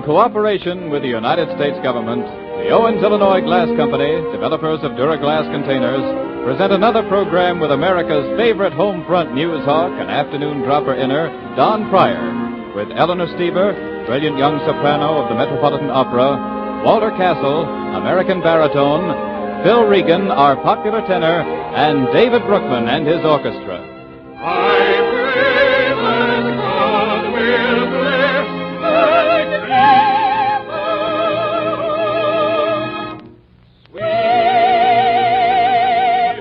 cooperation with the United States government, the Owens, Illinois Glass Company, developers of Duraglass containers, present another program with America's favorite home front news hawk and afternoon dropper-inner, Don Pryor, with Eleanor Steber, brilliant young soprano of the Metropolitan Opera, Walter Castle, American baritone, Phil Regan, our popular tenor, and David Brookman and his orchestra. I pray that God will bless the people. Sweet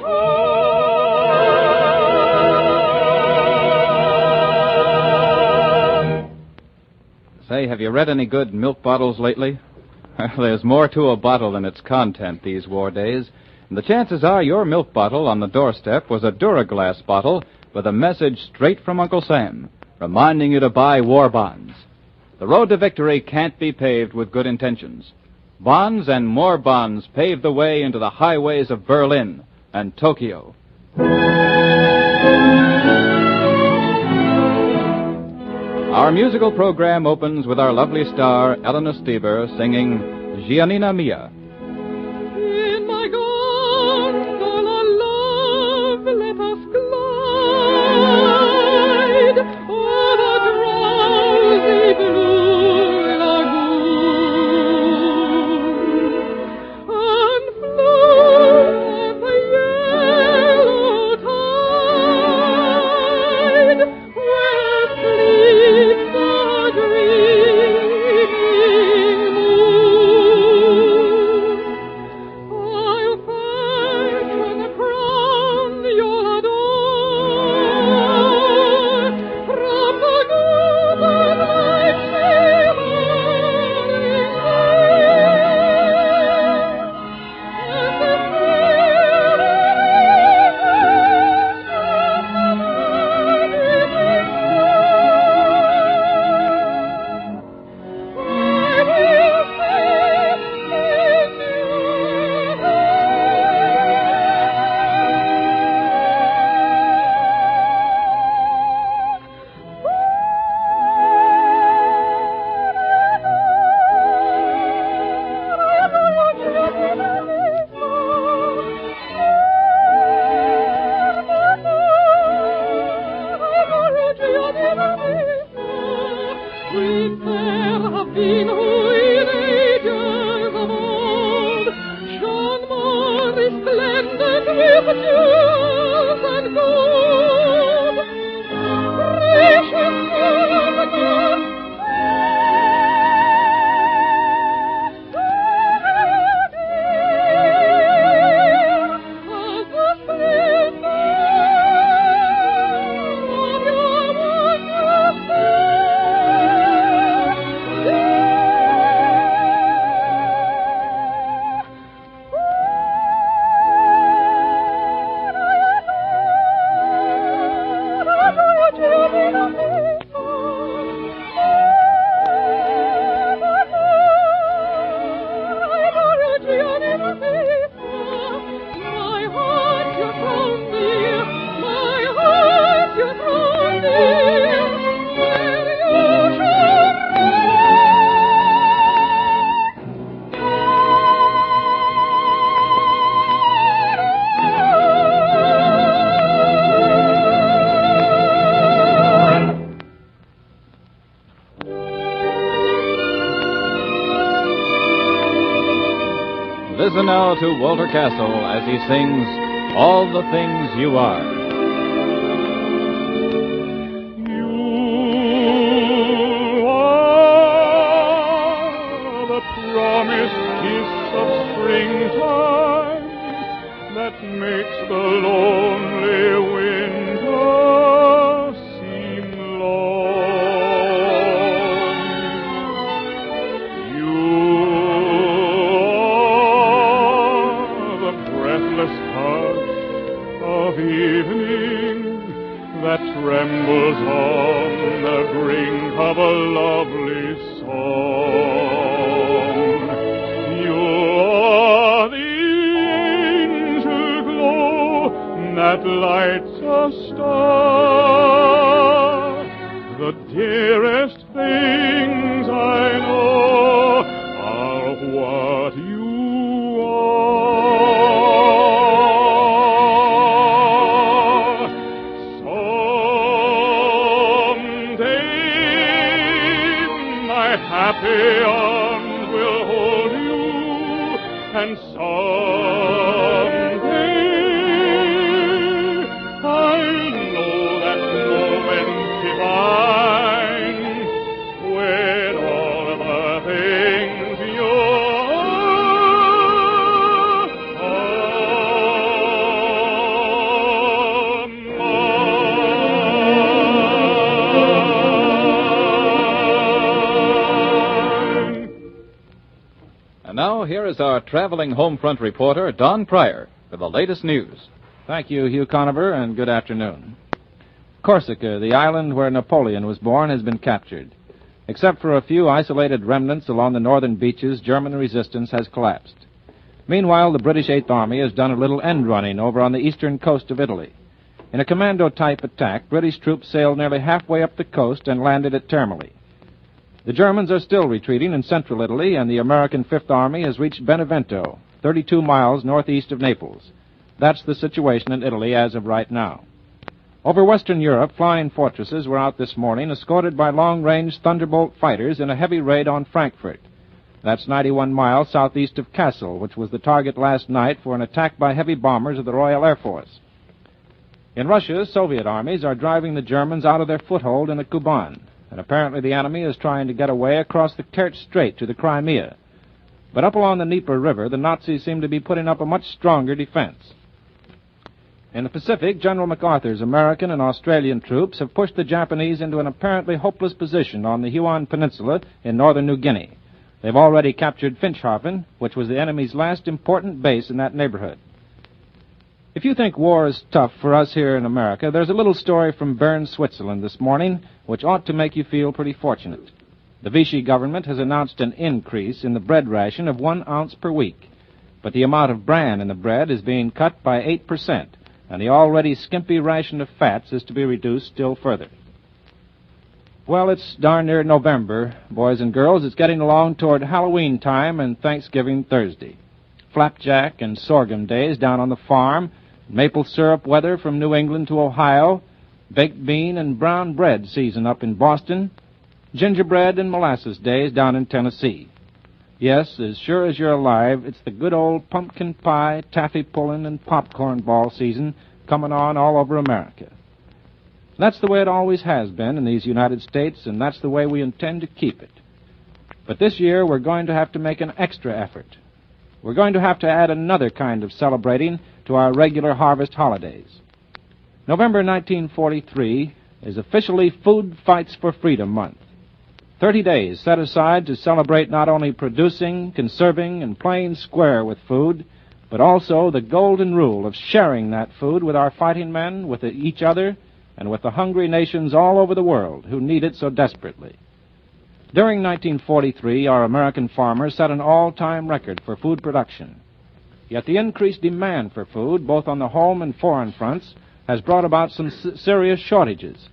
home. Say, have you read any good milk bottles lately? There's more to a bottle than its content these war days. And the chances are your milk bottle on the doorstep was a Duraglass bottle with a message straight from Uncle Sam, reminding you to buy war bonds. The road to victory can't be paved with good intentions. Bonds and more bonds pave the way into the highways of Berlin and Tokyo. Our musical program opens with our lovely star, Eleanor Steber, singing Giannina Mia. In my gondola, love, let us glide o'er the drowsy blue lagoon, and float the yellow tide where sleeps the dreaming moon. I'll fashion a crown you'll adore from the golden light shimmering as the there have been who in ages of old shone more resplendent with jewels and gold, precious gold and gold. Listen now to Walter Castle as he sings All the Things You Are. You are the promised kiss of springtime that makes the lonely winter seem long. You are the breathless hush of evening that trembles on the brink of a lovely song. You are the angel glow that lights a star, the dearest things I know. And someday I'll know that moment divine when all the things And now, here is our traveling home front reporter, Don Pryor, for the latest news. Thank you, Hugh Conover, and good afternoon. Corsica, the island where Napoleon was born, has been captured. Except for a few isolated remnants along the northern beaches, German resistance has collapsed. Meanwhile, the British Eighth Army has done a little end-running over on the eastern coast of Italy. In a commando-type attack, British troops sailed nearly halfway up the coast and landed at Termoli. The Germans are still retreating in central Italy, and the American Fifth Army has reached Benevento, 32 miles northeast of Naples. That's the situation in Italy as of right now. Over Western Europe, flying fortresses were out this morning, escorted by long-range Thunderbolt fighters in a heavy raid on Frankfurt. That's 91 miles southeast of Kassel, which was the target last night for an attack by heavy bombers of the Royal Air Force. In Russia, Soviet armies are driving the Germans out of their foothold in the Kuban, and apparently the enemy is trying to get away across the Kerch Strait to the Crimea. But up along the Dnieper River, the Nazis seem to be putting up a much stronger defense. In the Pacific, General MacArthur's American and Australian troops have pushed the Japanese into an apparently hopeless position on the Huon Peninsula in northern New Guinea. They've already captured Finschhafen, which was the enemy's last important base in that neighborhood. If you think war is tough for us here in America, there's a little story from Bern, Switzerland this morning, which ought to make you feel pretty fortunate. The Vichy government has announced an increase in the bread ration of 1 ounce per week, but the amount of bran in the bread is being cut by 8%, and the already skimpy ration of fats is to be reduced still further. Well, it's darn near November, boys and girls. It's getting along toward Halloween time and Thanksgiving Thursday. Flapjack and sorghum days down on the farm, maple syrup weather from New England to Ohio, baked bean and brown bread season up in Boston, gingerbread and molasses days down in Tennessee. Yes, as sure as you're alive, it's the good old pumpkin pie, taffy pulling, and popcorn ball season coming on all over America. That's the way it always has been in these United States, and that's the way we intend to keep it. But this year we're going to have to make an extra effort. We're going to have to add another kind of celebrating to our regular harvest holidays. November 1943 is officially Food Fights for Freedom Month. 30 days set aside to celebrate not only producing, conserving, and playing square with food, but also the golden rule of sharing that food with our fighting men, with each other, and with the hungry nations all over the world who need it so desperately. During 1943, our American farmers set an all-time record for food production. Yet the increased demand for food, both on the home and foreign fronts, has brought about some serious shortages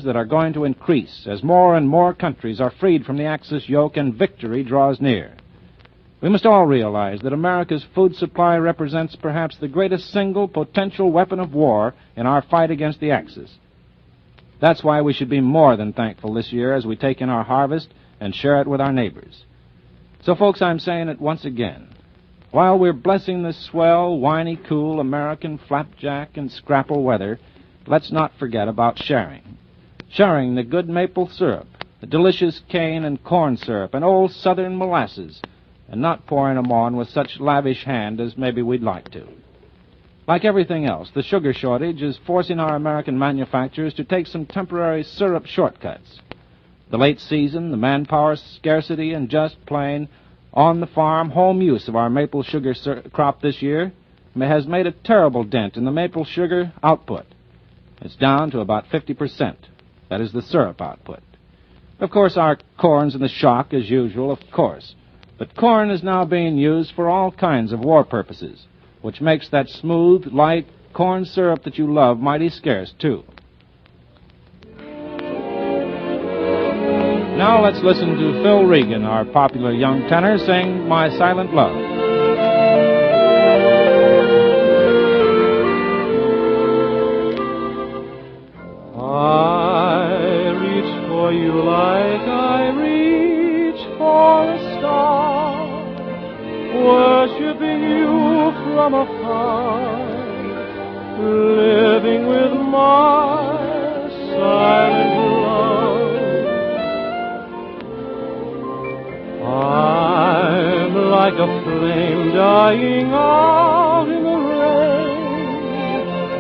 that are going to increase as more and more countries are freed from the Axis yoke and victory draws near. We must all realize that America's food supply represents perhaps the greatest single potential weapon of war in our fight against the Axis. That's why we should be more than thankful this year as we take in our harvest and share it with our neighbors. So, folks, I'm saying it once again. While we're blessing the swell, winey, cool American flapjack and scrapple weather, let's not forget about sharing. Sharing the good maple syrup, the delicious cane and corn syrup, and old southern molasses, and not pouring them on with such lavish hand as maybe we'd like to. Like everything else, the sugar shortage is forcing our American manufacturers to take some temporary syrup shortcuts. The late season, the manpower scarcity, and just plain on-the-farm home use of our maple sugar crop this year has made a terrible dent in the maple sugar output. It's down to about 50%. That is the syrup output. Of course, our corn's in the shock as usual, of course. But corn is now being used for all kinds of war purposes, which makes that smooth, light corn syrup that you love mighty scarce, too. Now let's listen to Phil Regan, our popular young tenor, sing My Silent Love. I reach for you like I reach for a star, where worship you from afar, living with my silent love. I'm like a flame dying out in the rain,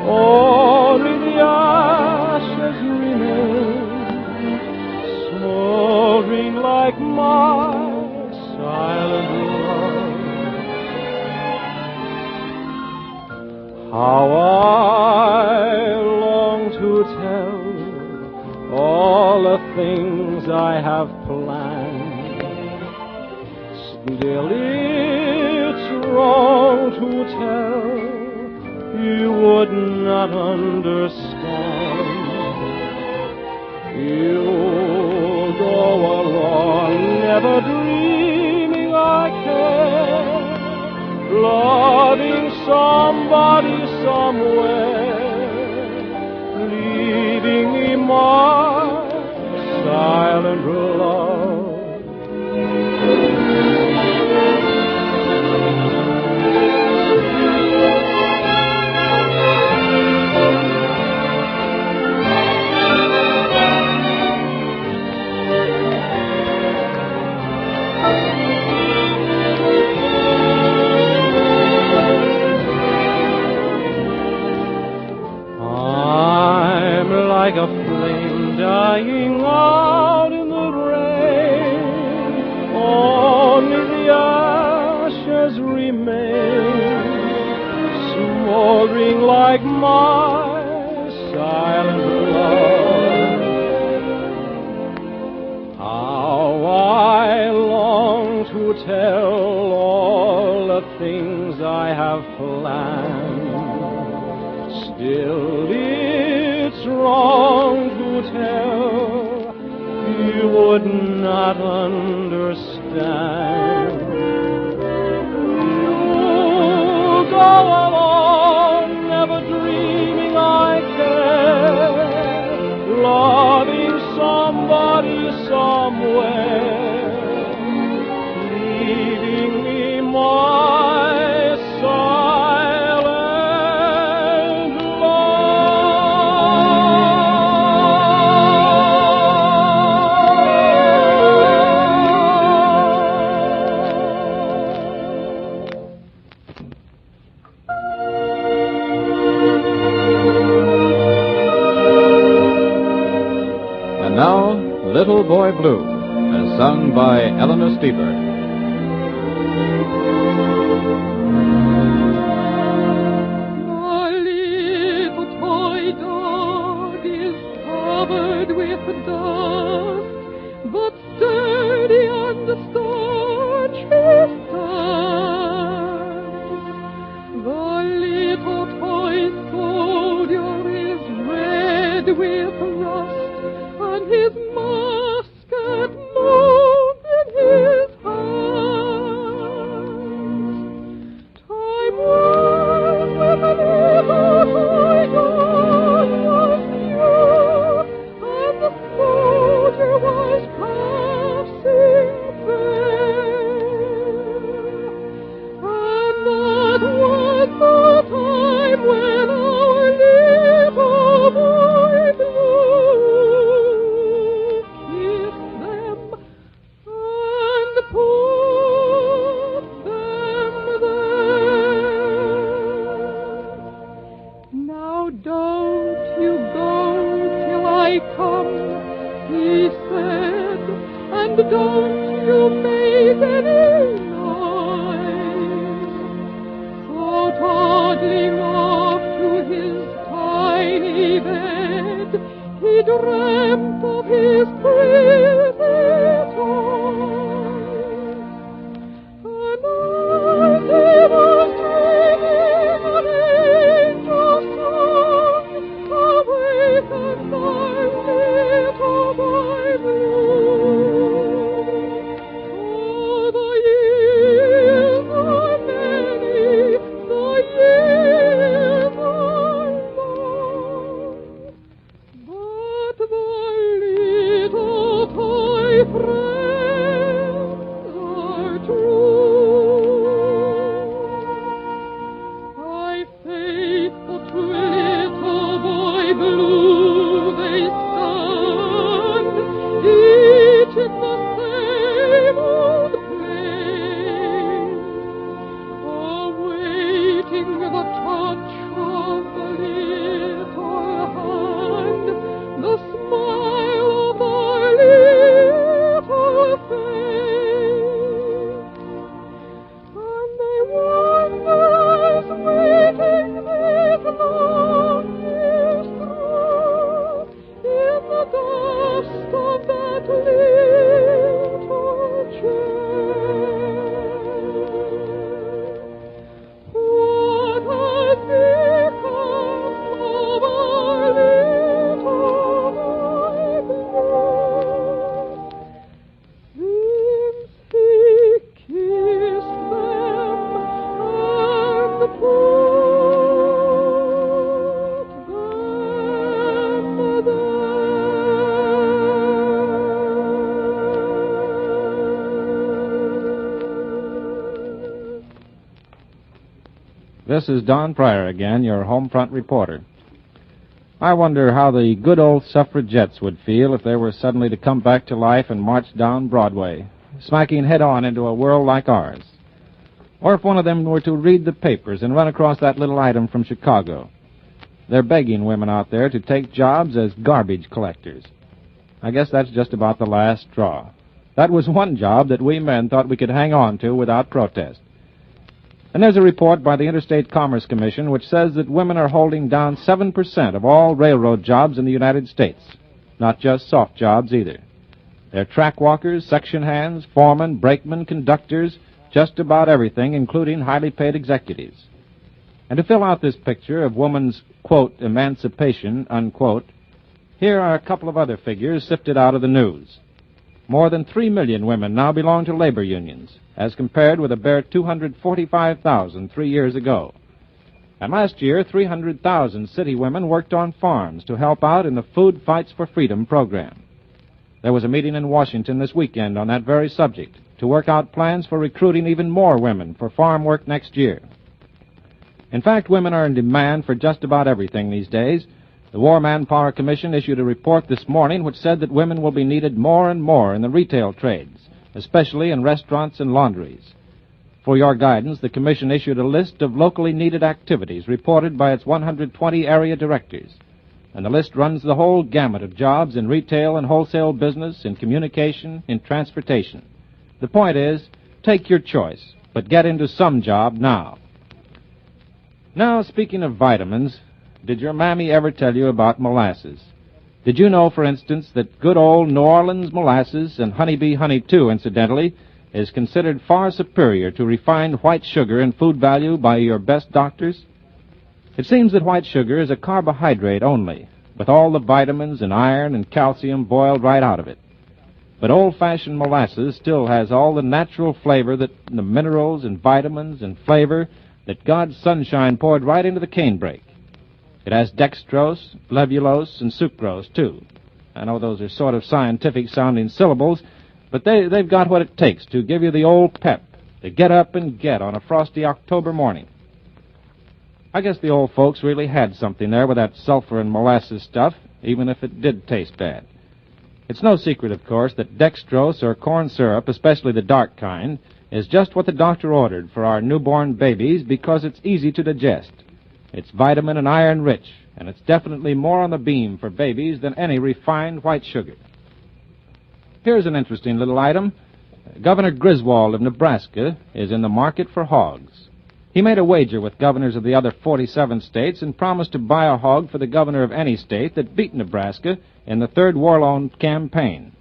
only the ashes remain, smoldering like my silent love. How I long to tell all the things I have planned. Still it's wrong to tell, you would not understand. You'll go along, never dreaming I care, loving somebody somewhere, leaving me my silent love. Like a flame dying out in the rain, only the ashes remain, smoldering like my silent love. How I long to tell all the things I have planned. Still it's wrong to tell, you would not understand. You go along, never dreaming I care, loving somebody somewhere, leaving me my silent Little Boy Blue, as sung by Eleanor Steber. My little toy dog is covered with dust, but sturdy on the starch he stands. The little toy soldier is red with rust, and his musket moves in his hands. Time was when the little toy dog was new, and the soldier was passing fair. And that was the time when our little boy Blue kissed them and put them there. Now don't you go till I come, he said, and don't you make any noise. So toddling off to his tiny bed, he dreamt of his pretty toys. And as he was dreaming an angel song, awakened our little boy Blue. Oh, the years are many, the years are long, but the little toy friends are true. This is Don Pryor again, your home front reporter. I wonder how the good old suffragettes would feel if they were suddenly to come back to life and march down Broadway, smacking head-on into a world like ours. Or if one of them were to read the papers and run across that little item from Chicago. They're begging women out there to take jobs as garbage collectors. I guess that's just about the last straw. That was one job that we men thought we could hang on to without protest. And there's a report by the Interstate Commerce Commission which says that women are holding down 7% of all railroad jobs in the United States. Not just soft jobs either. They're track walkers, section hands, foremen, brakemen, conductors, just about everything, including highly paid executives. And to fill out this picture of woman's, quote, emancipation, unquote, here are a couple of other figures sifted out of the news. More than 3 million women now belong to labor unions, as compared with a bare 245,000 3 years ago. And last year, 300,000 city women worked on farms to help out in the Food Fights for Freedom program. There was a meeting in Washington this weekend on that very subject to work out plans for recruiting even more women for farm work next year. In fact, women are in demand for just about everything these days. The War Manpower Commission issued a report this morning which said that women will be needed more and more in the retail trades, especially in restaurants and laundries. For your guidance, the Commission issued a list of locally needed activities reported by its 120 area directors. And the list runs the whole gamut of jobs in retail and wholesale business, in communication, in transportation. The point is, take your choice, but get into some job now. Now, speaking of vitamins, did your mammy ever tell you about molasses? Did you know, for instance, that good old New Orleans molasses, and honeybee honey too, incidentally, is considered far superior to refined white sugar in food value by your best doctors? It seems that white sugar is a carbohydrate only, with all the vitamins and iron and calcium boiled right out of it. But old-fashioned molasses still has all the natural flavor, the minerals and vitamins and flavor that God's sunshine poured right into the canebrake. It has dextrose, levulose, and sucrose, too. I know those are sort of scientific-sounding syllables, but they've got what it takes to give you the old pep, to get up and get on a frosty October morning. I guess the old folks really had something there with that sulfur and molasses stuff, even if it did taste bad. It's no secret, of course, that dextrose or corn syrup, especially the dark kind, is just what the doctor ordered for our newborn babies because it's easy to digest. It's vitamin and iron rich, and it's definitely more on the beam for babies than any refined white sugar. Here's an interesting little item. Governor Griswold of Nebraska is in the market for hogs. He made a wager with governors of the other 47 states and promised to buy a hog for the governor of any state that beat Nebraska in the third war loan campaign.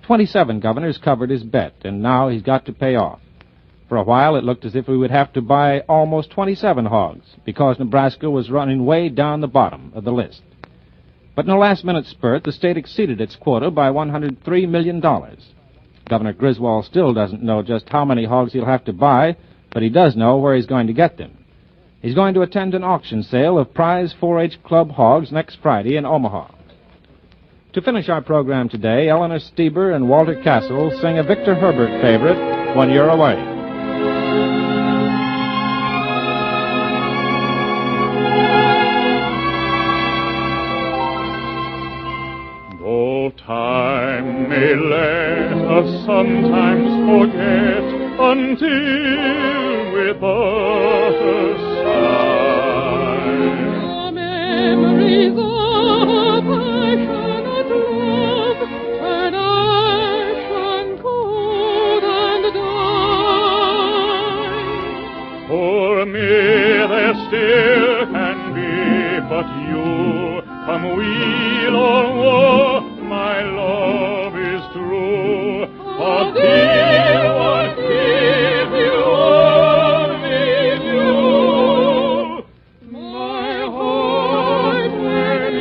27 governors covered his bet, and now he's got to pay off. For a while, it looked as if we would have to buy almost 27 hogs, because Nebraska was running way down the bottom of the list. But in a last-minute spurt, the state exceeded its quota by $103 million. Governor Griswold still doesn't know just how many hogs he'll have to buy, but he does know where he's going to get them. He's going to attend an auction sale of prize 4-H Club hogs next Friday in Omaha. To finish our program today, Eleanor Stieber and Walter Castle sing a Victor Herbert favorite, When You're Away. Time may let us sometimes forget until with but a sigh. The memories of passionate love turn ashen, cold, and die. For me there still can be but you, come weal or woe. My love is true. What if you only knew? My heart when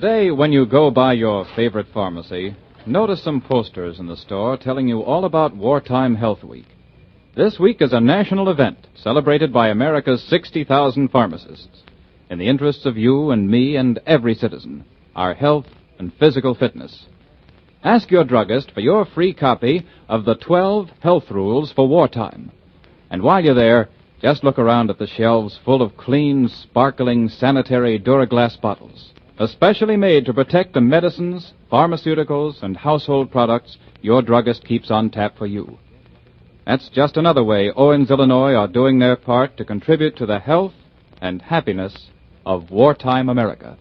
Today, when you go by your favorite pharmacy, notice some posters in the store telling you all about Wartime Health Week. This week is a national event celebrated by America's 60,000 pharmacists in the interests of you and me and every citizen, our health and physical fitness. Ask your druggist for your free copy of the 12 Health Rules for Wartime. And while you're there, just look around at the shelves full of clean, sparkling, sanitary Duraglass bottles, especially made to protect the medicines, pharmaceuticals, and household products your druggist keeps on tap for you. That's just another way Owens, Illinois are doing their part to contribute to the health and happiness of wartime America.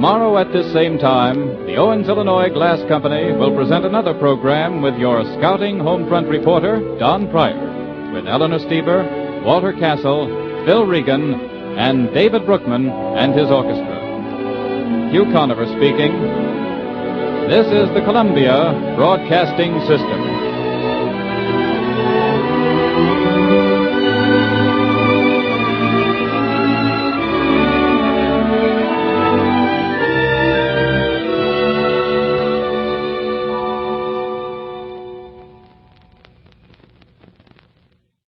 Tomorrow at this same time, the Owens, Illinois Glass Company will present another program with your scouting homefront reporter, Don Pryor, with Eleanor Stieber, Walter Castle, Phil Regan, and David Brookman and his orchestra. Hugh Conover speaking. This is the Columbia Broadcasting System.